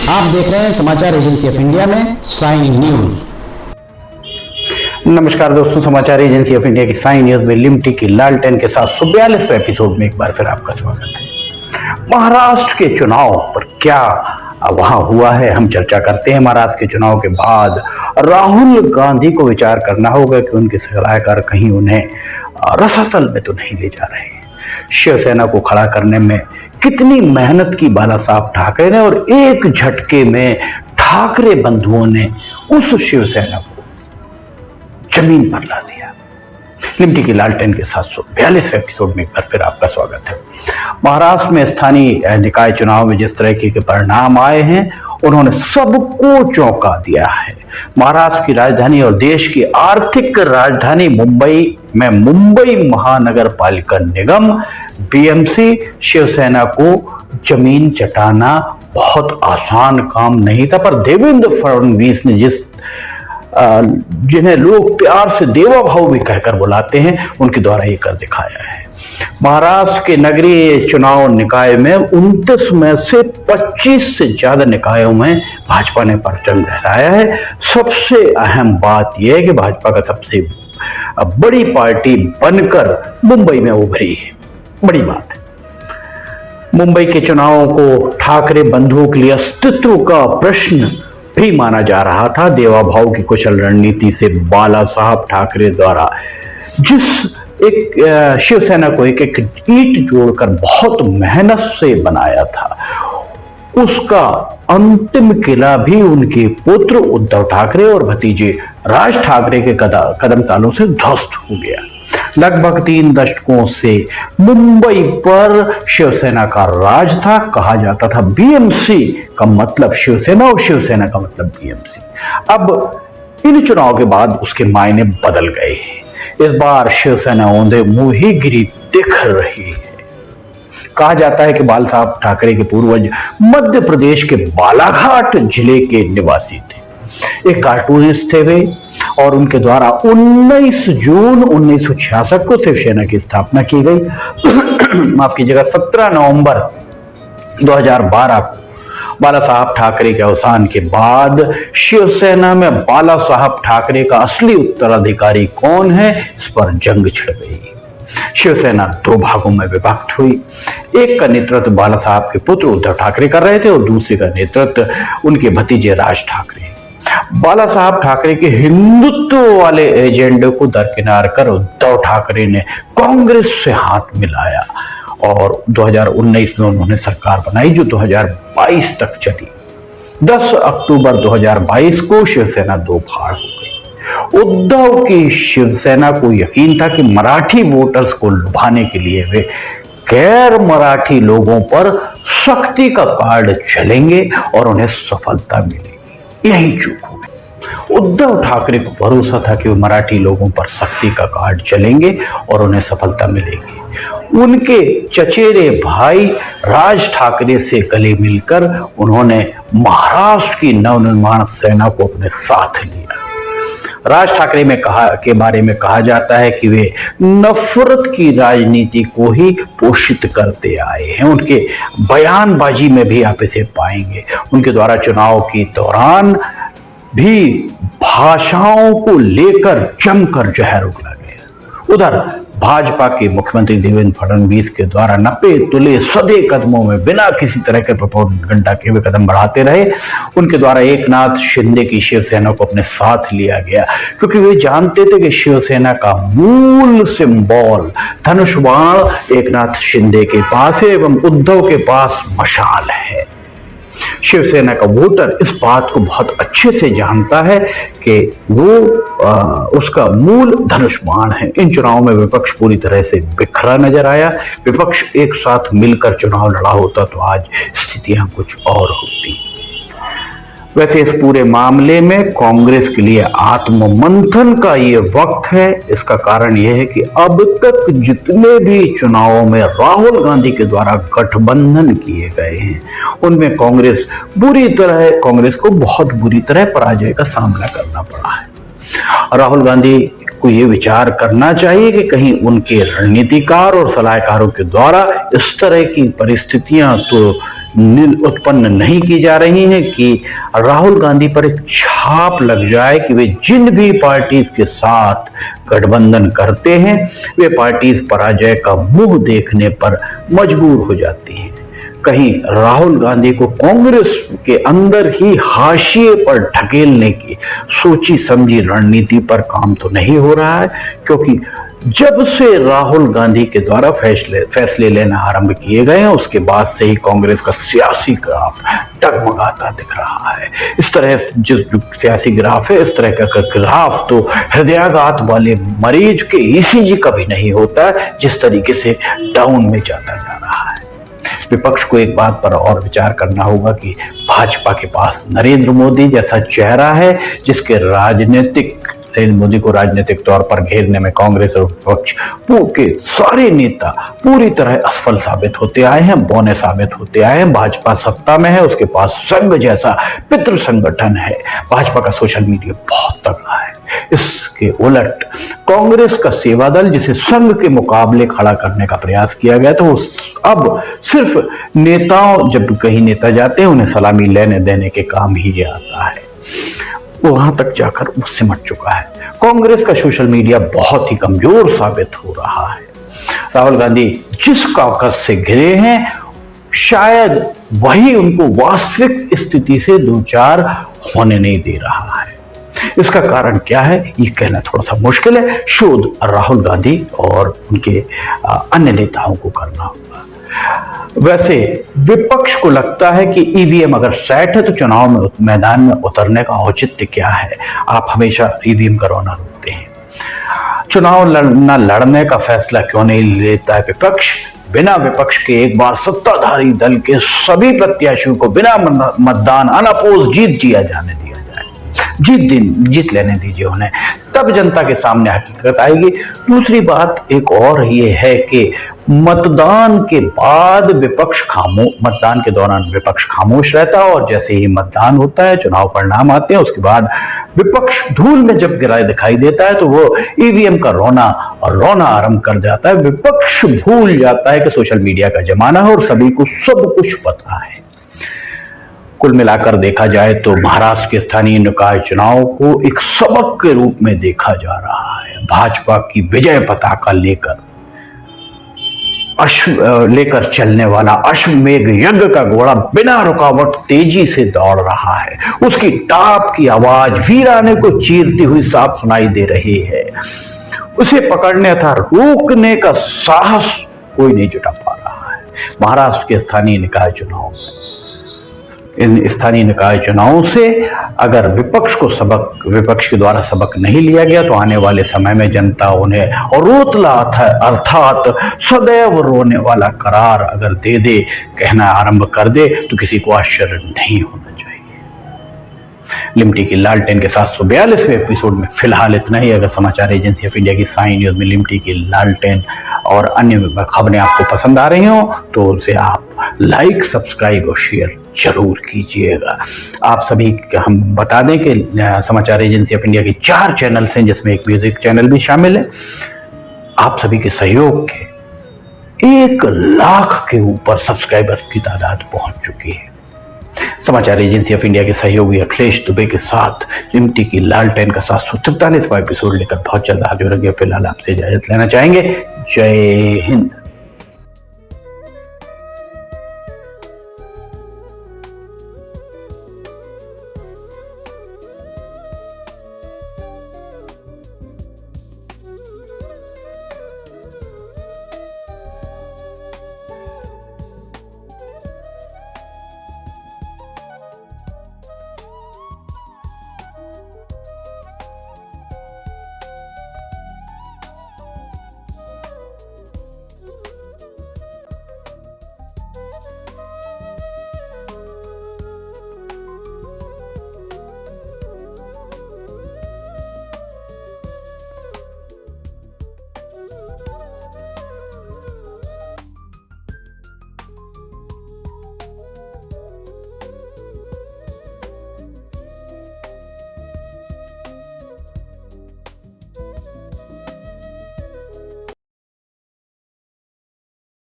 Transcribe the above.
आप देख रहे हैं समाचार एजेंसी ऑफ इंडिया में साई न्यूज। नमस्कार दोस्तों, समाचार एजेंसी ऑफ इंडिया की साई न्यूज में लिमटी की लालटेन के साथ 142वें एपिसोड में एक बार फिर आपका स्वागत है। महाराष्ट्र के चुनाव पर क्या वहां हुआ है, हम चर्चा करते हैं। महाराष्ट्र के चुनाव के बाद राहुल गांधी को विचार करना होगा कि उनके सलाहकार कहीं उन्हें रसातल में तो नहीं ले जा रहे हैं। शिवसेना को खड़ा करने में कितनी मेहनत की बाला साहब ठाकरे ने, और एक झटके में ठाकरे बंधुओं ने उस शिवसेना को जमीन पर ला दिया। लिमटी की लालटेन के 742वें एपिसोड में एक बार फिर आपका स्वागत है। महाराष्ट्र में स्थानीय निकाय चुनाव में जिस तरह के परिणाम आए हैं, उन्होंने सबको चौंका दिया है। महाराष्ट्र की राजधानी और देश की आर्थिक राजधानी मुंबई में मुंबई महानगर पालिका निगम बीएमसी शिवसेना को जमीन चटाना बहुत आसान काम नहीं था, पर देवेंद्र फडणवीस ने जिन्हें लोग प्यार से देवा भाऊ भी कहकर बुलाते हैं, उनके द्वारा ये कर दिखाया है। महाराष्ट्र के नगरीय चुनाव निकाय में 29 में से 25 से ज्यादा निकायों में भाजपा ने परचम लहराया है। सबसे अहम बात यह है कि भाजपा का सबसे बड़ी पार्टी बनकर मुंबई में उभरी है। बड़ी बात है। मुंबई के चुनावों को ठाकरे बंधुओं के लिए अस्तित्व का प्रश्न भी माना जा रहा था। देवा भाऊ की कुशल रणनीति से बाला साहब ठाकरे द्वारा जिस एक शिवसेना को एक एक ईंट जोड़कर बहुत मेहनत से बनाया था, उसका अंतिम किला भी उनके पुत्र उद्धव ठाकरे और भतीजे राज ठाकरे के कदम तालों से ध्वस्त हो गया। लगभग 3 दशकों से मुंबई पर शिवसेना का राज था। कहा जाता था बीएमसी का मतलब शिवसेना और शिवसेना का मतलब बीएमसी। अब इन चुनाव के बाद उसके मायने बदल गए हैं। इस बार शिवसेना औंधे मुंह ही गिरी दिख रही है। कहा जाता है कि बाला साहब ठाकरे के पूर्वज मध्य प्रदेश के बालाघाट जिले के निवासी थे। एक कार्टूनिस्ट थे वे, और उनके द्वारा 19 जून 1966 को शिवसेना की स्थापना की गई। माफ कीजिएगा, 17 नवंबर 2012 को बाला साहब ठाकरे के अवसान के बाद शिवसेना में बाला साहब ठाकरे का असली उत्तराधिकारी कौन है, इस पर जंग छिड़ गई। शिवसेना 2 भागों में विभक्त हुई। एक का नेतृत्व बाला साहब के पुत्र उद्धव ठाकरे कर रहे थे और दूसरे का नेतृत्व उनके भतीजे राज ठाकरे। बाला साहब ठाकरे के हिंदुत्व वाले एजेंडे को दरकिनार कर उद्धव ठाकरे ने कांग्रेस से हाथ मिलाया और 2019 में उन्होंने सरकार बनाई, जो 2022 तक चली। 10 अक्टूबर 2022 को शिवसेना 2 भाग हो गई। उद्धव की शिवसेना को यकीन था कि मराठी वोटर्स को लुभाने के लिए वे गैर मराठी लोगों पर सख्ती का कार्ड चलेंगे और उन्हें सफलता मिलेगी। यही चूक हो गई। उद्धव ठाकरे को भरोसा था कि वो मराठी लोगों पर सख्ती का कार्ड चलेंगे और उन्हें सफलता मिलेगी। उनके चचेरे भाई राज ठाकरे से गले मिलकर उन्होंने महाराष्ट्र की नवनिर्माण सेना को अपने साथ लिया। राज ठाकरे के बारे में कहा जाता है कि वे नफरत की राजनीति को ही पोषित करते आए हैं। उनके बयानबाजी में भी आप इसे पाएंगे। उनके द्वारा चुनाव के दौरान भी भाषाओं को लेकर जमकर जहर उगला गया। उधर भाजपा के मुख्यमंत्री देवेंद्र फडणवीस के द्वारा नपे तुले सदे कदमों में बिना किसी तरह के प्रोपेगेंडा के वे कदम बढ़ाते रहे। उनके द्वारा एकनाथ शिंदे की शिवसेना को अपने साथ लिया गया, क्योंकि वे जानते थे कि शिवसेना का मूल सिंबल धनुष बाण एकनाथ शिंदे के पास है एवं उद्धव के पास मशाल है। शिवसेना का वोटर इस बात को बहुत अच्छे से जानता है कि वो उसका मूल धनुष बाण है। इन चुनावों में विपक्ष पूरी तरह से बिखरा नजर आया। विपक्ष एक साथ मिलकर चुनाव लड़ा होता तो आज स्थितियां कुछ और होती। वैसे इस पूरे मामले में कांग्रेस के लिए आत्ममंथन का ये वक्त है। इसका कारण यह है कि अब तक जितने भी चुनावों में राहुल गांधी के द्वारा गठबंधन किए गए हैं, उनमें कांग्रेस को बहुत बुरी तरह पराजय का सामना करना पड़ा है। राहुल गांधी को ये विचार करना चाहिए कि कहीं उनके रणनीतिकार और सलाहकारों के द्वारा इस तरह की परिस्थितियां तो उत्पन्न नहीं की जा रही हैं कि राहुल गांधी पर एक छाप लग जाए कि वे जिन भी पार्टीज के साथ गठबंधन करते हैं वे पार्टीज पराजय का मुंह देखने पर मजबूर हो जाती हैं। कहीं राहुल गांधी को कांग्रेस के अंदर ही हाशिए पर ढकेलने की सोची समझी रणनीति पर काम तो नहीं हो रहा है, क्योंकि जब से राहुल गांधी के द्वारा फैसले लेना आरंभ किए गए हैं उसके बाद से ही कांग्रेस का सियासी ग्राफ डगमगाता दिख रहा है। इस तरह जो सियासी ग्राफ है, इस तरह का ग्राफ तो हृदयाघात वाले मरीज के ईसीजी का भी नहीं होता जिस तरीके से डाउन में जाता जा रहा है। विपक्ष को एक बात पर और विचार करना होगा कि भाजपा के पास नरेंद्र मोदी जैसा चेहरा है जिसके नरेंद्र मोदी को राजनीतिक तौर पर घेरने में कांग्रेस और विपक्ष के सारे नेता पूरी तरह असफल साबित होते आए हैं, बौने साबित होते आए हैं। भाजपा सत्ता में है, उसके पास संघ जैसा पितृ संगठन है, भाजपा का सोशल मीडिया बहुत तगड़ा है। इसके उलट कांग्रेस का सेवा दल जिसे संघ के मुकाबले खड़ा करने का प्रयास किया गया तो अब सिर्फ नेताओं, जब कहीं नेता जाते हैं उन्हें सलामी लेने देने के काम ही आता है, वहां तक जाकर वो सिमट चुका है। कांग्रेस का सोशल मीडिया बहुत ही कमजोर साबित हो रहा है। राहुल गांधी जिस कॉकस से घिरे हैं शायद वही उनको वास्तविक स्थिति से दो चार होने नहीं दे रहा है। इसका कारण क्या है ये कहना थोड़ा सा मुश्किल है, शोध राहुल गांधी और उनके अन्य नेताओं को करना होगा। वैसे विपक्ष को लगता है कि ईवीएम अगर सेट है तो चुनाव में मैदान में उतरने का औचित्य क्या है। आप हमेशा ईवीएम का रोना रोकते हैं, चुनाव लड़ने का फैसला क्यों नहीं लेता है विपक्ष। बिना विपक्ष के एक बार सत्ताधारी दल के सभी प्रत्याशियों को बिना मतदान अनअपोज जीत जाने दिया जाए, जीत लेने दीजिए उन्हें, तब जनता के सामने हकीकत आएगी। दूसरी बात एक और ये है कि मतदान के बाद मतदान के दौरान विपक्ष खामोश रहता है और जैसे ही मतदान होता है, चुनाव परिणाम आते हैं, उसके बाद विपक्ष धूल में जब गिराए दिखाई देता है तो वो ईवीएम का रोना आरंभ कर जाता है। विपक्ष भूल जाता है कि सोशल मीडिया का जमाना है और सभी को सब कुछ पता है। कुल मिलाकर देखा जाए तो महाराष्ट्र के स्थानीय निकाय चुनाव को एक सबक के रूप में देखा जा रहा है। भाजपा की विजय पताका लेकर चलने वाला अश्वमेघ यज्ञ का घोड़ा बिना रुकावट तेजी से दौड़ रहा है। उसकी टाप की आवाज वीराने को चीरती हुई साफ सुनाई दे रही है। उसे पकड़ने अथवा रोकने का साहस कोई नहीं जुटा पा रहा है। महाराष्ट्र के स्थानीय निकाय चुनाव, इन स्थानीय निकाय चुनावों से अगर विपक्ष के द्वारा सबक नहीं लिया गया तो आने वाले समय में जनता उन्हें रोतला अर्थात सदैव रोने वाला करार अगर दे कहना आरंभ कर दे तो किसी को आश्चर्य नहीं होना चाहिए। लिमटी की लालटेन के 742वें एपिसोड में फिलहाल इतना ही। अगर समाचार एजेंसी ऑफ इंडिया की साई न्यूज में लिमटी की लालटेन और अन्य खबरें आपको पसंद आ रही हो तो उसे आप लाइक, सब्सक्राइब और शेयर जरूर कीजिएगा। आप सभी हम बता दें कि समाचार एजेंसी ऑफ इंडिया के 4 चैनल्स हैं जिसमें एक म्यूजिक चैनल भी शामिल है। आप सभी के सहयोग के 1 लाख के ऊपर सब्सक्राइबर्स की तादाद पहुंच चुकी है। समाचार एजेंसी ऑफ इंडिया के सहयोगी अखिलेश दुबे के साथ लिमटी की लालटेन का 743वां एपिसोड लेकर बहुत जल्द हाजिर होंगे। फिलहाल आपसे इजाजत लेना चाहेंगे। जय हिंद।